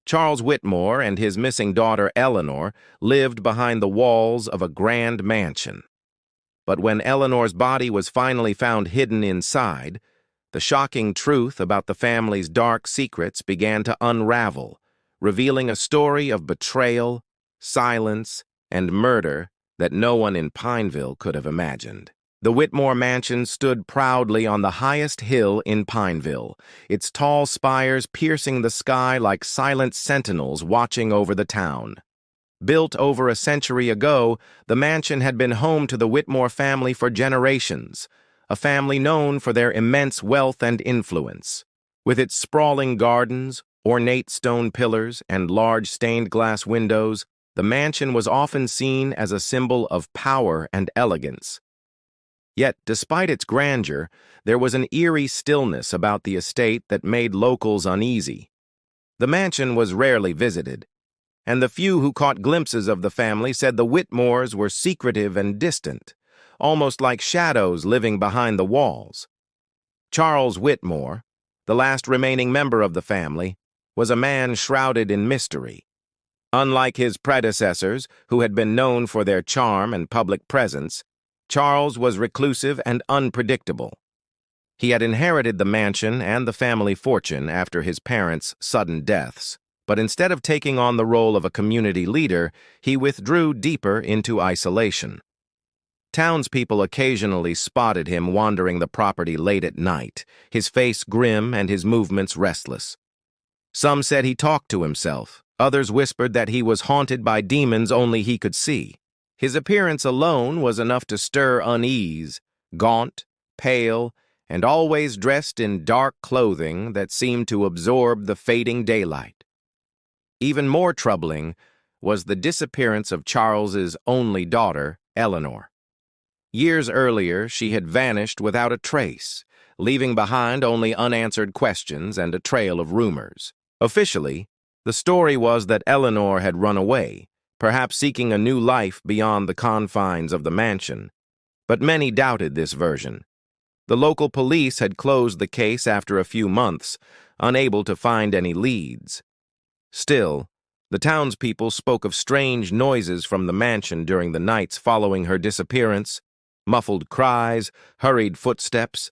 Charles Whitmore and his missing daughter Eleanor lived behind the walls of a grand mansion. But when Eleanor's body was finally found hidden inside, the shocking truth about the family's dark secrets began to unravel, revealing a story of betrayal, silence, and murder that no one in Pineville could have imagined. The Whitmore Mansion stood proudly on the highest hill in Pineville, its tall spires piercing the sky like silent sentinels watching over the town. Built over a century ago, the mansion had been home to the Whitmore family for generations, a family known for their immense wealth and influence. With its sprawling gardens, ornate stone pillars, and large stained-glass windows, the mansion was often seen as a symbol of power and elegance. Yet, despite its grandeur, there was an eerie stillness about the estate that made locals uneasy. The mansion was rarely visited, and the few who caught glimpses of the family said the Whitmores were secretive and distant, almost like shadows living behind the walls. Charles Whitmore, the last remaining member of the family, was a man shrouded in mystery. Unlike his predecessors, who had been known for their charm and public presence, Charles was reclusive and unpredictable. He had inherited the mansion and the family fortune after his parents' sudden deaths, but instead of taking on the role of a community leader, he withdrew deeper into isolation. Townspeople occasionally spotted him wandering the property late at night, his face grim and his movements restless. Some said he talked to himself, others whispered that he was haunted by demons only he could see. His appearance alone was enough to stir unease, gaunt, pale, and always dressed in dark clothing that seemed to absorb the fading daylight. Even more troubling was the disappearance of Charles's only daughter, Eleanor. Years earlier, she had vanished without a trace, leaving behind only unanswered questions and a trail of rumors. Officially, the story was that Eleanor had run away, perhaps seeking a new life beyond the confines of the mansion. But many doubted this version. The local police had closed the case after a few months, unable to find any leads. Still, the townspeople spoke of strange noises from the mansion during the nights following her disappearance, muffled cries, hurried footsteps,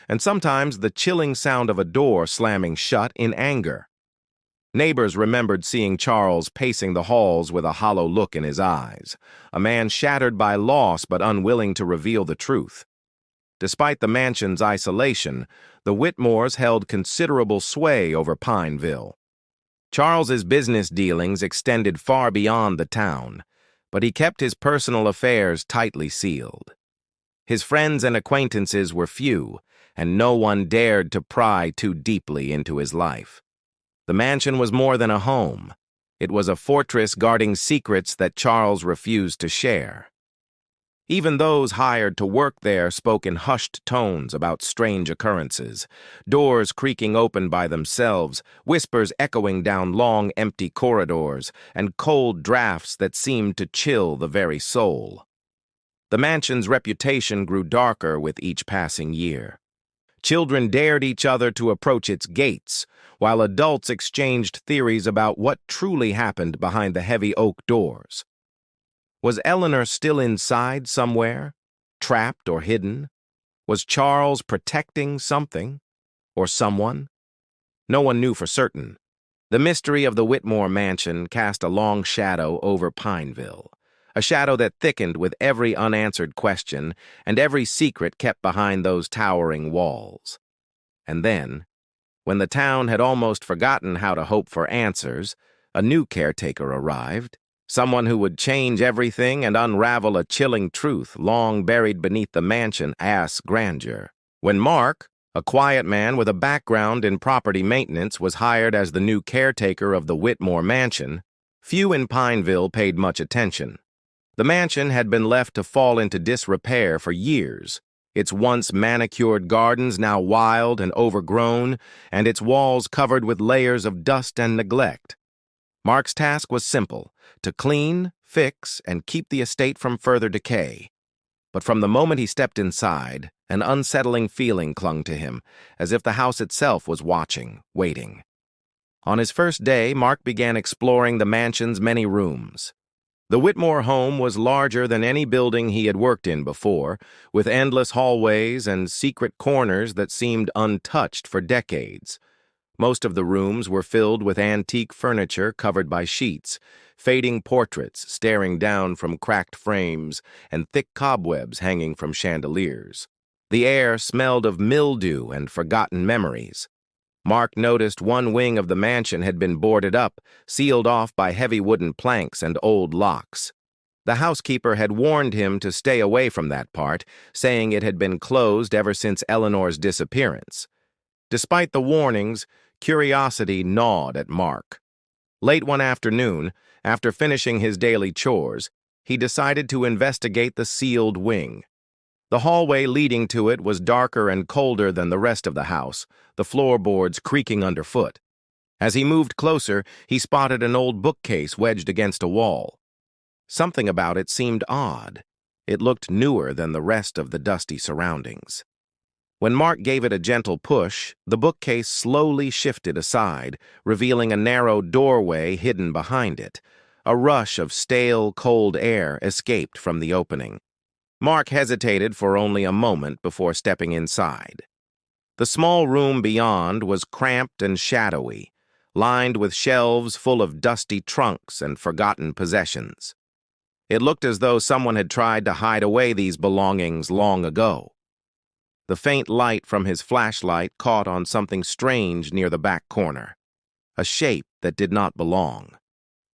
and sometimes the chilling sound of a door slamming shut in anger. Neighbors remembered seeing Charles pacing the halls with a hollow look in his eyes, a man shattered by loss but unwilling to reveal the truth. Despite the mansion's isolation, the Whitmores held considerable sway over Pineville. Charles's business dealings extended far beyond the town, but he kept his personal affairs tightly sealed. His friends and acquaintances were few, and no one dared to pry too deeply into his life. The mansion was more than a home. It was a fortress guarding secrets that Charles refused to share. Even those hired to work there spoke in hushed tones about strange occurrences, doors creaking open by themselves, whispers echoing down long, empty corridors, and cold drafts that seemed to chill the very soul. The mansion's reputation grew darker with each passing year. Children dared each other to approach its gates, while adults exchanged theories about what truly happened behind the heavy oak doors. Was Eleanor still inside somewhere, trapped or hidden? Was Charles protecting something or someone? No one knew for certain. The mystery of the Whitmore Mansion cast a long shadow over Pineville, a shadow that thickened with every unanswered question and every secret kept behind those towering walls. And then, when the town had almost forgotten how to hope for answers, a new caretaker arrived, someone who would change everything and unravel a chilling truth long buried beneath the mansion's grandeur. When Mark, a quiet man with a background in property maintenance, was hired as the new caretaker of the Whitmore Mansion, few in Pineville paid much attention. The mansion had been left to fall into disrepair for years, its once manicured gardens now wild and overgrown, and its walls covered with layers of dust and neglect. Mark's task was simple: to clean, fix, and keep the estate from further decay. But from the moment he stepped inside, an unsettling feeling clung to him, as if the house itself was watching, waiting. On his first day, Mark began exploring the mansion's many rooms. The Whitmore home was larger than any building he had worked in before, with endless hallways and secret corners that seemed untouched for decades. Most of the rooms were filled with antique furniture covered by sheets, fading portraits staring down from cracked frames, and thick cobwebs hanging from chandeliers. The air smelled of mildew and forgotten memories. Mark noticed one wing of the mansion had been boarded up, sealed off by heavy wooden planks and old locks. The housekeeper had warned him to stay away from that part, saying it had been closed ever since Eleanor's disappearance. Despite the warnings, curiosity gnawed at Mark. Late one afternoon, after finishing his daily chores, he decided to investigate the sealed wing. The hallway leading to it was darker and colder than the rest of the house, the floorboards creaking underfoot. As he moved closer, he spotted an old bookcase wedged against a wall. Something about it seemed odd. It looked newer than the rest of the dusty surroundings. When Mark gave it a gentle push, the bookcase slowly shifted aside, revealing a narrow doorway hidden behind it. A rush of stale, cold air escaped from the opening. Mark hesitated for only a moment before stepping inside. The small room beyond was cramped and shadowy, lined with shelves full of dusty trunks and forgotten possessions. It looked as though someone had tried to hide away these belongings long ago. The faint light from his flashlight caught on something strange near the back corner, a shape that did not belong.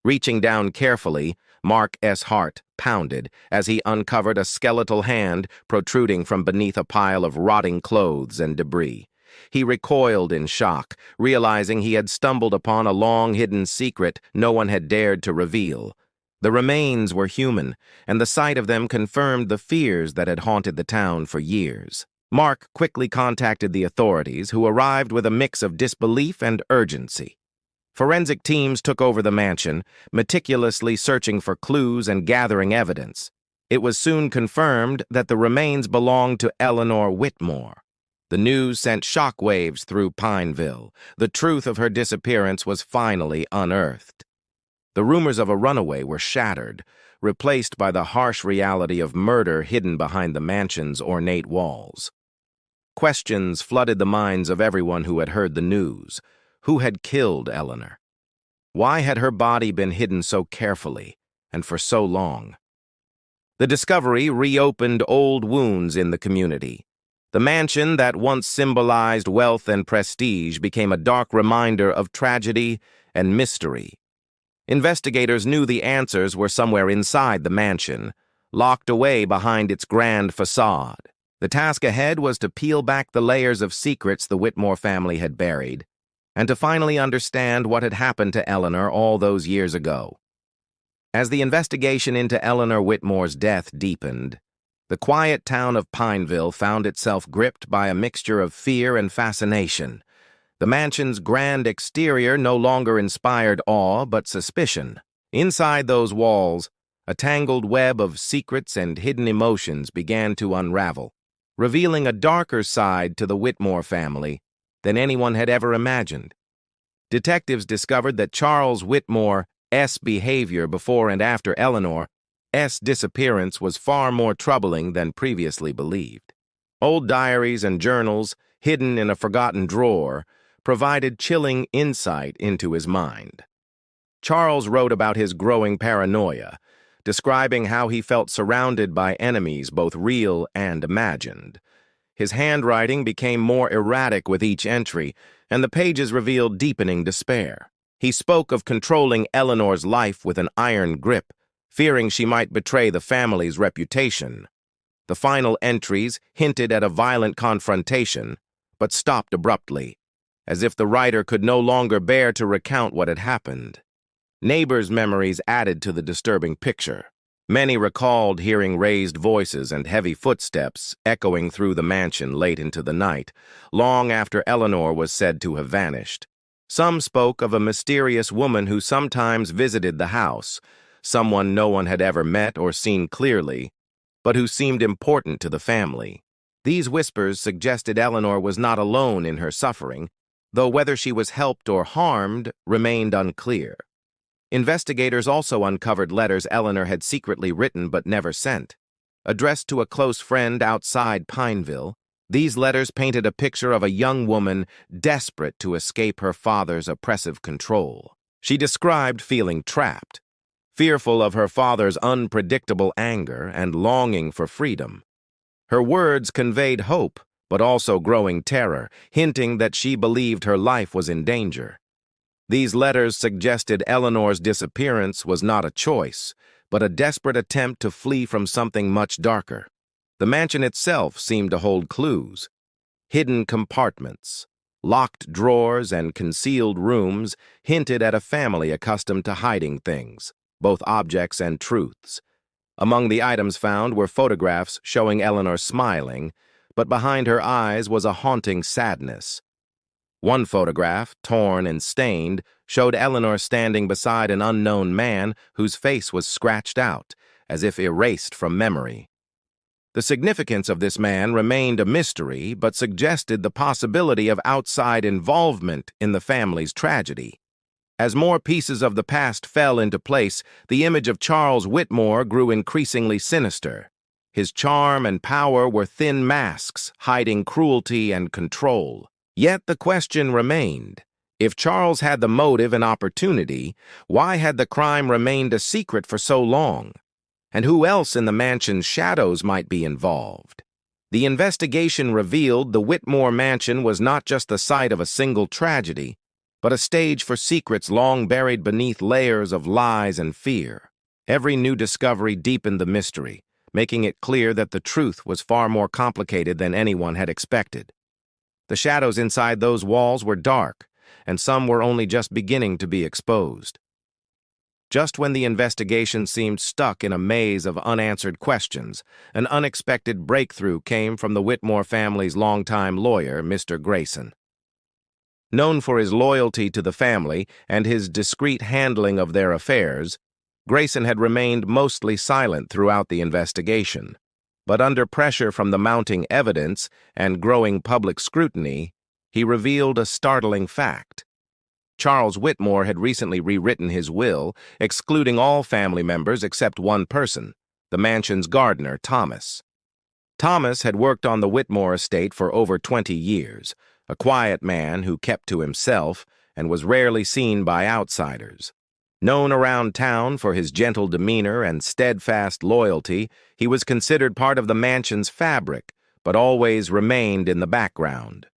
Reaching down carefully, Mark's heart pounded as he uncovered a skeletal hand protruding from beneath a pile of rotting clothes and debris. He recoiled in shock, realizing he had stumbled upon a long-hidden secret no one had dared to reveal. The remains were human, and the sight of them confirmed the fears that had haunted the town for years. Mark quickly contacted the authorities, who arrived with a mix of disbelief and urgency. Forensic teams took over the mansion, meticulously searching for clues and gathering evidence. It was soon confirmed that the remains belonged to Eleanor Whitmore. The news sent shockwaves through Pineville. The truth of her disappearance was finally unearthed. The rumors of a runaway were shattered, replaced by the harsh reality of murder hidden behind the mansion's ornate walls. Questions flooded the minds of everyone who had heard the news. Who had killed Eleanor? Why had her body been hidden so carefully and for so long? The discovery reopened old wounds in the community. The mansion that once symbolized wealth and prestige became a dark reminder of tragedy and mystery. Investigators knew the answers were somewhere inside the mansion, locked away behind its grand facade. The task ahead was to peel back the layers of secrets the Whitmore family had buried, and to finally understand what had happened to Eleanor all those years ago. As the investigation into Eleanor Whitmore's death deepened, the quiet town of Pineville found itself gripped by a mixture of fear and fascination. The mansion's grand exterior no longer inspired awe but suspicion. Inside those walls, a tangled web of secrets and hidden emotions began to unravel, revealing a darker side to the Whitmore family than anyone had ever imagined. Detectives discovered that Charles Whitmore's behavior before and after Eleanor's disappearance was far more troubling than previously believed. Old diaries and journals, hidden in a forgotten drawer, provided chilling insight into his mind. Charles wrote about his growing paranoia, describing how he felt surrounded by enemies both real and imagined. His handwriting became more erratic with each entry, and the pages revealed deepening despair. He spoke of controlling Eleanor's life with an iron grip, fearing she might betray the family's reputation. The final entries hinted at a violent confrontation, but stopped abruptly, as if the writer could no longer bear to recount what had happened. Neighbors' memories added to the disturbing picture. Many recalled hearing raised voices and heavy footsteps echoing through the mansion late into the night, long after Eleanor was said to have vanished. Some spoke of a mysterious woman who sometimes visited the house, someone no one had ever met or seen clearly, but who seemed important to the family. These whispers suggested Eleanor was not alone in her suffering. though whether she was helped or harmed remained unclear. Investigators also uncovered letters Eleanor had secretly written but never sent. Addressed to a close friend outside Pineville, these letters painted a picture of a young woman desperate to escape her father's oppressive control. She described feeling trapped, fearful of her father's unpredictable anger and longing for freedom. Her words conveyed hope, but also growing terror, hinting that she believed her life was in danger. These letters suggested Eleanor's disappearance was not a choice, but a desperate attempt to flee from something much darker. The mansion itself seemed to hold clues. Hidden compartments, locked drawers, and concealed rooms hinted at a family accustomed to hiding things, both objects and truths. Among the items found were photographs showing Eleanor smiling, but behind her eyes was a haunting sadness. One photograph, torn and stained, showed Eleanor standing beside an unknown man whose face was scratched out, as if erased from memory. The significance of this man remained a mystery, but suggested the possibility of outside involvement in the family's tragedy. As more pieces of the past fell into place, the image of Charles Whitmore grew increasingly sinister. His charm and power were thin masks, hiding cruelty and control. Yet the question remained, if Charles had the motive and opportunity, why had the crime remained a secret for so long? And who else in the mansion's shadows might be involved? The investigation revealed the Whitmore Mansion was not just the site of a single tragedy, but a stage for secrets long buried beneath layers of lies and fear. Every new discovery deepened the mystery, making it clear that the truth was far more complicated than anyone had expected. The shadows inside those walls were dark, and some were only just beginning to be exposed. Just when the investigation seemed stuck in a maze of unanswered questions, an unexpected breakthrough came from the Whitmore family's longtime lawyer, Mr. Grayson. Known for his loyalty to the family and his discreet handling of their affairs, Grayson had remained mostly silent throughout the investigation. But under pressure from the mounting evidence and growing public scrutiny, he revealed a startling fact. Charles Whitmore had recently rewritten his will, excluding all family members except one person, the mansion's gardener, Thomas. Thomas had worked on the Whitmore estate for over 20 years, a quiet man who kept to himself and was rarely seen by outsiders. Known around town for his gentle demeanor and steadfast loyalty, he was considered part of the mansion's fabric, but always remained in the background.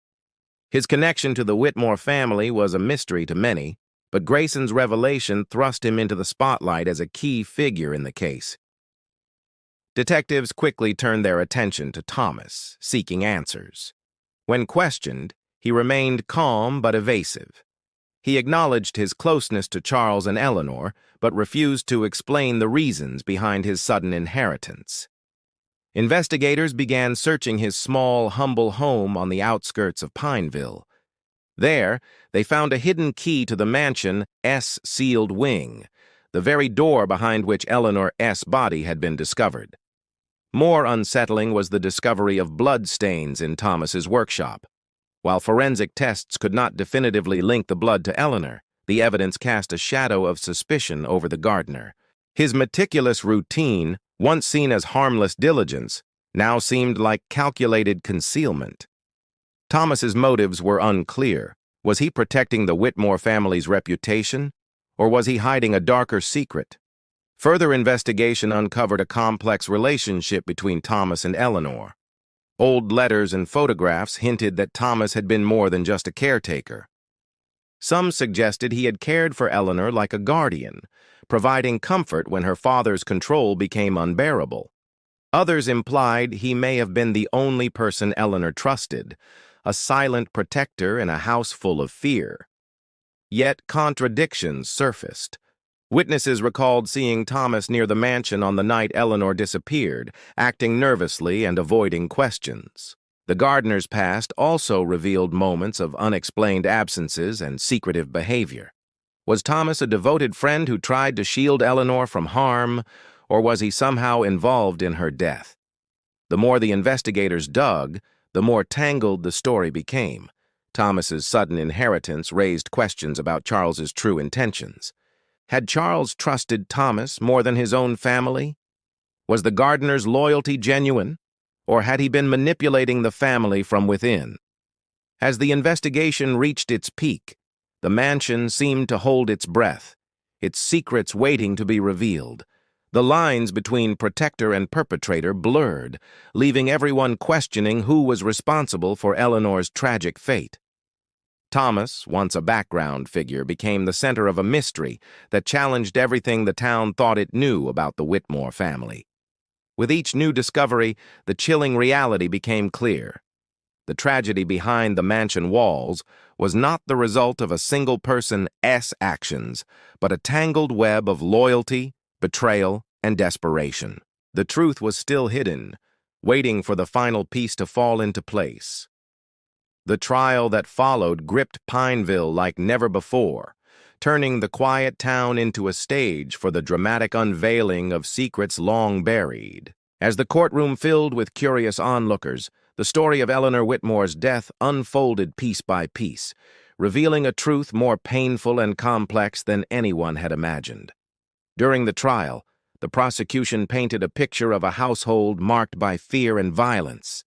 His connection to the Whitmore family was a mystery to many, but Grayson's revelation thrust him into the spotlight as a key figure in the case. Detectives quickly turned their attention to Thomas, seeking answers. When questioned, he remained calm but evasive. He acknowledged his closeness to Charles and Eleanor, but refused to explain the reasons behind his sudden inheritance. Investigators began searching his small, humble home on the outskirts of Pineville. There, they found a hidden key to the mansion's sealed wing, the very door behind which Eleanor's body had been discovered. More unsettling was the discovery of blood stains in Thomas's workshop. While forensic tests could not definitively link the blood to Eleanor, the evidence cast a shadow of suspicion over the gardener. His meticulous routine, once seen as harmless diligence, now seemed like calculated concealment. Thomas's motives were unclear. Was he protecting the Whitmore family's reputation, or was he hiding a darker secret? Further investigation uncovered a complex relationship between Thomas and Eleanor. Old letters and photographs hinted that Thomas had been more than just a caretaker. Some suggested he had cared for Eleanor like a guardian, providing comfort when her father's control became unbearable. Others implied he may have been the only person Eleanor trusted, a silent protector in a house full of fear. Yet contradictions surfaced. Witnesses recalled seeing Thomas near the mansion on the night Eleanor disappeared, acting nervously and avoiding questions. The gardener's past also revealed moments of unexplained absences and secretive behavior. Was Thomas a devoted friend who tried to shield Eleanor from harm, or was he somehow involved in her death? The more the investigators dug, the more tangled the story became. Thomas's sudden inheritance raised questions about Charles's true intentions. Had Charles trusted Thomas more than his own family? Was the gardener's loyalty genuine, or had he been manipulating the family from within? As the investigation reached its peak, the mansion seemed to hold its breath, its secrets waiting to be revealed. The lines between protector and perpetrator blurred, leaving everyone questioning who was responsible for Eleanor's tragic fate. Thomas, once a background figure, became the center of a mystery that challenged everything the town thought it knew about the Whitmore family. With each new discovery, the chilling reality became clear. The tragedy behind the mansion walls was not the result of a single person's actions, but a tangled web of loyalty, betrayal, and desperation. The truth was still hidden, waiting for the final piece to fall into place. The trial that followed gripped Pineville like never before, turning the quiet town into a stage for the dramatic unveiling of secrets long buried. As the courtroom filled with curious onlookers, the story of Eleanor Whitmore's death unfolded piece by piece, revealing a truth more painful and complex than anyone had imagined. During the trial, the prosecution painted a picture of a household marked by fear and violence.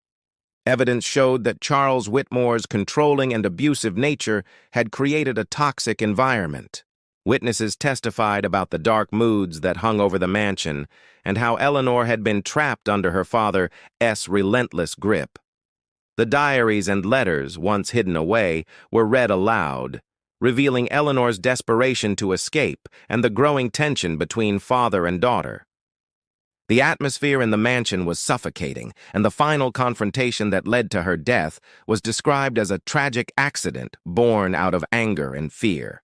Evidence showed that Charles Whitmore's controlling and abusive nature had created a toxic environment. Witnesses testified about the dark moods that hung over the mansion and how Eleanor had been trapped under her father's relentless grip. The diaries and letters, once hidden away, were read aloud, revealing Eleanor's desperation to escape and the growing tension between father and daughter. The atmosphere in the mansion was suffocating, and the final confrontation that led to her death was described as a tragic accident born out of anger and fear.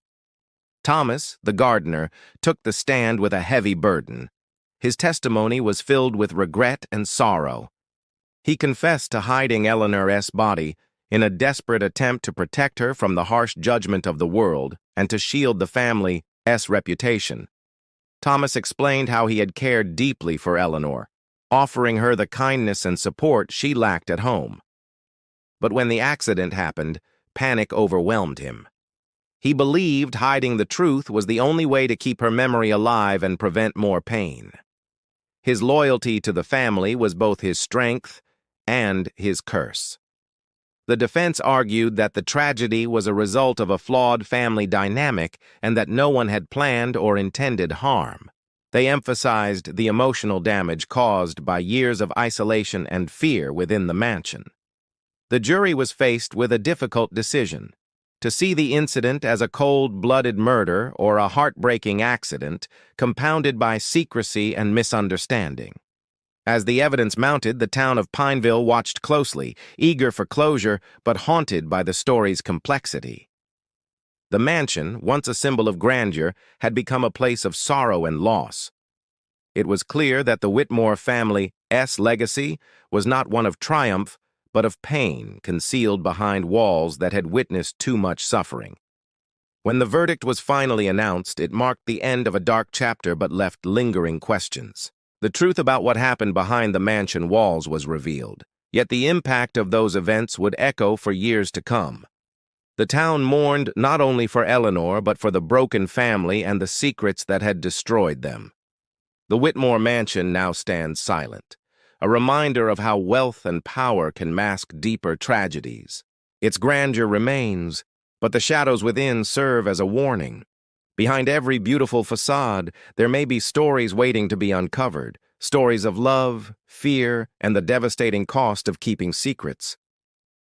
Thomas, the gardener, took the stand with a heavy burden. His testimony was filled with regret and sorrow. He confessed to hiding Eleanor's body in a desperate attempt to protect her from the harsh judgment of the world and to shield the family's reputation. Thomas explained how he had cared deeply for Eleanor, offering her the kindness and support she lacked at home. But when the accident happened, panic overwhelmed him. He believed hiding the truth was the only way to keep her memory alive and prevent more pain. His loyalty to the family was both his strength and his curse. The defense argued that the tragedy was a result of a flawed family dynamic and that no one had planned or intended harm. They emphasized the emotional damage caused by years of isolation and fear within the mansion. The jury was faced with a difficult decision: to see the incident as a cold-blooded murder or a heartbreaking accident compounded by secrecy and misunderstanding. As the evidence mounted, the town of Pineville watched closely, eager for closure but haunted by the story's complexity. The mansion, once a symbol of grandeur, had become a place of sorrow and loss. It was clear that the Whitmore family's legacy was not one of triumph, but of pain concealed behind walls that had witnessed too much suffering. When the verdict was finally announced, it marked the end of a dark chapter but left lingering questions. The truth about what happened behind the mansion walls was revealed, yet the impact of those events would echo for years to come. The town mourned not only for Eleanor but for the broken family and the secrets that had destroyed them. The Whitmore Mansion now stands silent, a reminder of how wealth and power can mask deeper tragedies. Its grandeur remains, but the shadows within serve as a warning. Behind every beautiful facade, there may be stories waiting to be uncovered, stories of love, fear, and the devastating cost of keeping secrets.